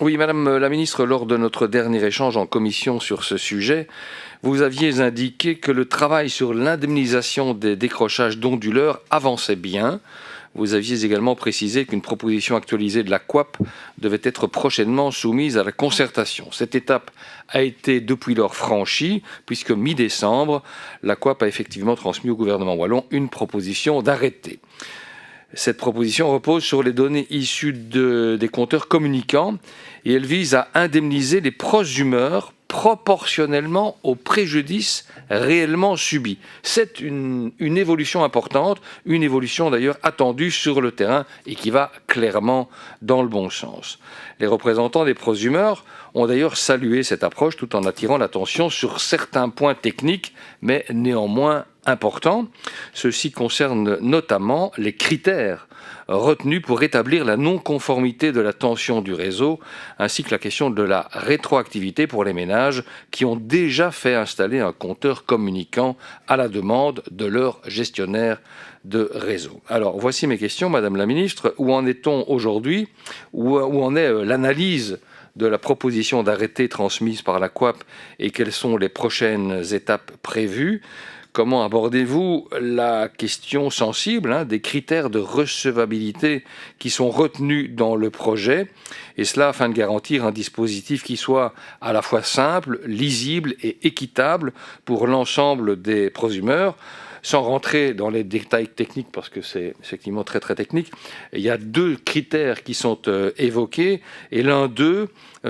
Oui, Madame la Ministre, lors de notre dernier échange en commission sur ce sujet, vous aviez indiqué que le travail sur l'indemnisation des décrochages d'onduleurs avançait bien. Vous aviez également précisé qu'une proposition actualisée de la COAP devait être prochainement soumise à la concertation. Cette étape a été depuis lors franchie, puisque mi-décembre, la COAP a effectivement transmis au gouvernement wallon une proposition d'arrêté. Cette proposition repose sur les données issues des compteurs communicants et elle vise à indemniser les prosumeurs proportionnellement au préjudice réellement subi. C'est une évolution importante, une évolution d'ailleurs attendue sur le terrain et qui va clairement dans le bon sens. Les représentants des prosumeurs ont d'ailleurs salué cette approche tout en attirant l'attention sur certains points techniques, mais néanmoins importants. Ceci concerne notamment les critères retenus pour établir la non-conformité de la tension du réseau, ainsi que la question de la rétroactivité pour les ménages qui ont déjà fait installer un compteur communicant à la demande de leur gestionnaire de réseau. Alors, voici mes questions, Madame la Ministre. Où en est-on aujourd'hui? Où en est l'analyse de la proposition d'arrêté transmise par la COAP et quelles sont les prochaines étapes prévues? Comment abordez-vous la question sensible des critères de recevabilité qui sont retenus dans le projet, et cela afin de garantir un dispositif qui soit à la fois simple, lisible et équitable pour l'ensemble des prosumeurs? Sans rentrer dans les détails techniques, parce que c'est effectivement très très technique, il y a deux critères qui sont évoqués, et l'un d'eux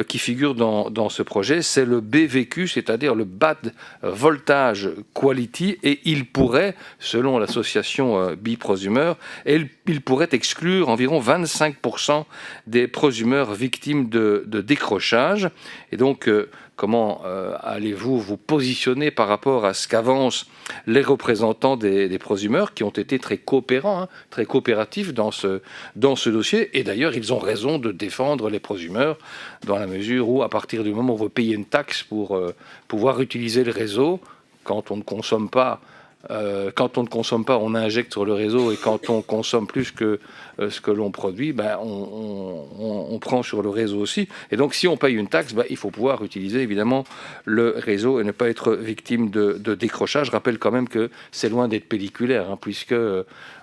qui figure dans ce projet, c'est le BVQ, c'est-à-dire le Bad Voltage Quality, et il pourrait, selon l'association Biprosumeur, il pourrait exclure environ 25% des prosumeurs victimes de décrochage. Et donc, comment allez-vous vous positionner par rapport à ce qu'avancent les représentants des prosumeurs qui ont été très coopérants, très coopératifs dans ce dossier? Et d'ailleurs, ils ont raison de défendre les prosumeurs dans la mesure où, à partir du moment où on veut payer une taxe pour pouvoir utiliser le réseau, quand on ne consomme pas, on injecte sur le réseau, et quand on consomme plus que ce que l'on produit, on prend sur le réseau aussi. Et donc, si on paye une taxe, il faut pouvoir utiliser évidemment le réseau et ne pas être victime de décrochage. Je rappelle quand même que c'est loin d'être pelliculaire, puisque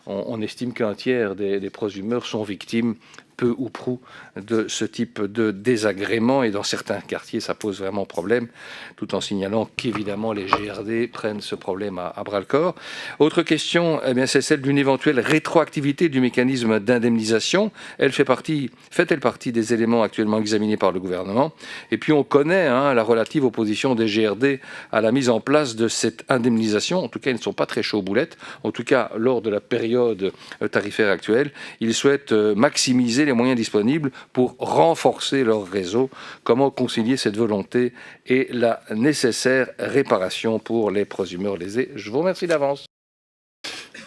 on estime qu'un tiers des prosumeurs sont victimes peu ou prou de ce type de désagrément, et dans certains quartiers ça pose vraiment problème, tout en signalant qu'évidemment les GRD prennent ce problème à bras-le-corps. Autre question, c'est celle d'une éventuelle rétroactivité du mécanisme d'indemnisation. Fait-elle partie des éléments actuellement examinés par le gouvernement? Et puis on connaît la relative opposition des GRD à la mise en place de cette indemnisation. En tout cas, ils ne sont pas très chauds boulettes. En tout cas, lors de la période tarifaire actuelle, ils souhaitent maximiser les moyens disponibles pour renforcer leur réseau. Comment concilier cette volonté et la nécessaire réparation pour les prosumeurs lésés? Je vous remercie d'avance.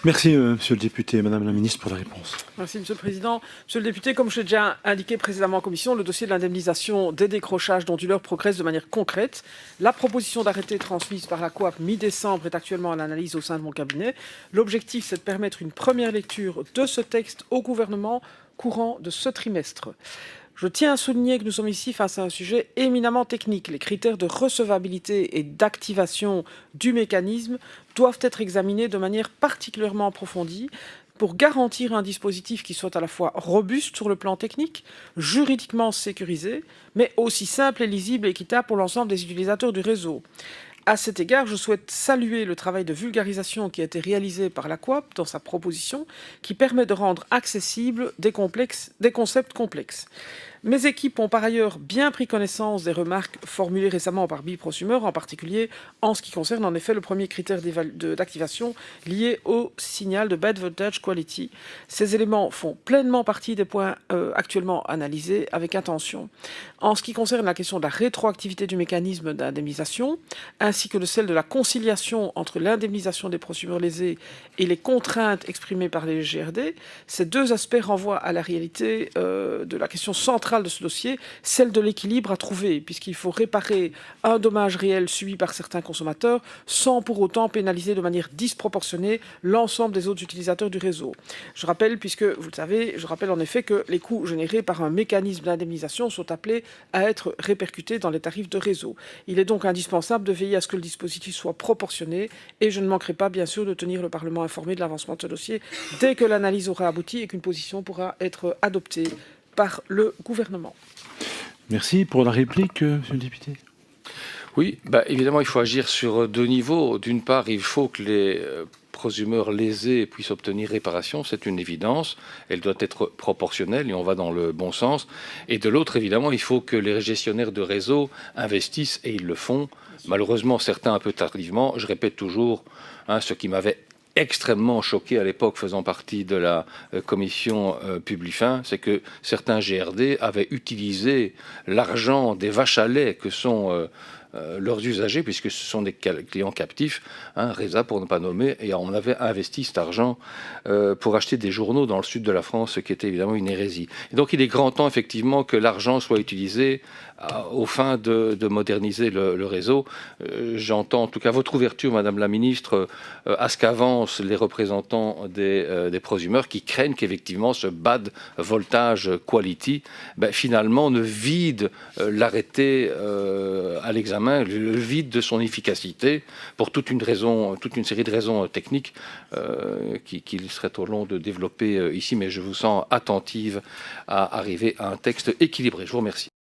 Merci, monsieur le député. Madame la ministre, pour la réponse. Merci, monsieur le président. Monsieur le député, comme je l'ai déjà indiqué précédemment en commission, le dossier de l'indemnisation des décrochages d'onduleurs progresse de manière concrète. La proposition d'arrêté transmise par la COAP mi-décembre est actuellement à l'analyse au sein de mon cabinet. L'objectif, c'est de permettre une première lecture de ce texte au gouvernement courant de ce trimestre. Je tiens à souligner que nous sommes ici face à un sujet éminemment technique. Les critères de recevabilité et d'activation du mécanisme doivent être examinés de manière particulièrement approfondie pour garantir un dispositif qui soit à la fois robuste sur le plan technique, juridiquement sécurisé, mais aussi simple et lisible et équitable pour l'ensemble des utilisateurs du réseau. À cet égard, je souhaite saluer le travail de vulgarisation qui a été réalisé par la COAP dans sa proposition, qui permet de rendre accessibles des concepts complexes. Mes équipes ont par ailleurs bien pris connaissance des remarques formulées récemment par Biprosumeur, en particulier en ce qui concerne en effet le premier critère d'activation lié au signal de Bad Voltage Quality. Ces éléments font pleinement partie des points actuellement analysés avec attention. En ce qui concerne la question de la rétroactivité du mécanisme d'indemnisation, ainsi que de celle de la conciliation entre l'indemnisation des prosumeurs lésés et les contraintes exprimées par les GRD, ces deux aspects renvoient à la réalité de la question centrale centrale de ce dossier, celle de l'équilibre à trouver, puisqu'il faut réparer un dommage réel subi par certains consommateurs sans pour autant pénaliser de manière disproportionnée l'ensemble des autres utilisateurs du réseau. Je rappelle, puisque vous le savez, en effet que les coûts générés par un mécanisme d'indemnisation sont appelés à être répercutés dans les tarifs de réseau. Il est donc indispensable de veiller à ce que le dispositif soit proportionné et je ne manquerai pas, bien sûr, de tenir le Parlement informé de l'avancement de ce dossier dès que l'analyse aura abouti et qu'une position pourra être adoptée par le gouvernement. Merci. Pour la réplique, monsieur le député. Oui, évidemment, il faut agir sur deux niveaux. D'une part, il faut que les prosumeurs lésés puissent obtenir réparation, c'est une évidence. Elle doit être proportionnelle et on va dans le bon sens. Et de l'autre, évidemment, il faut que les gestionnaires de réseau investissent et ils le font. Malheureusement, certains un peu tardivement. Je répète toujours ce qui m'avait extrêmement choqué à l'époque, faisant partie de la commission Publifin, c'est que certains GRD avaient utilisé l'argent des vaches à lait que sont leurs usagers, puisque ce sont des clients captifs, Reza pour ne pas nommer, et on avait investi cet argent pour acheter des journaux dans le sud de la France, ce qui était évidemment une hérésie. Et donc il est grand temps effectivement que l'argent soit utilisé aux fins de moderniser le réseau. J'entends en tout cas votre ouverture, Madame la Ministre, à ce qu'avancent les représentants des prosumeurs qui craignent qu'effectivement ce bad voltage quality finalement ne vide l'arrêté à l'examen, le vide de son efficacité pour toute une série de raisons techniques qu'il serait trop long de développer ici, mais je vous sens attentive à arriver à un texte équilibré. Je vous remercie.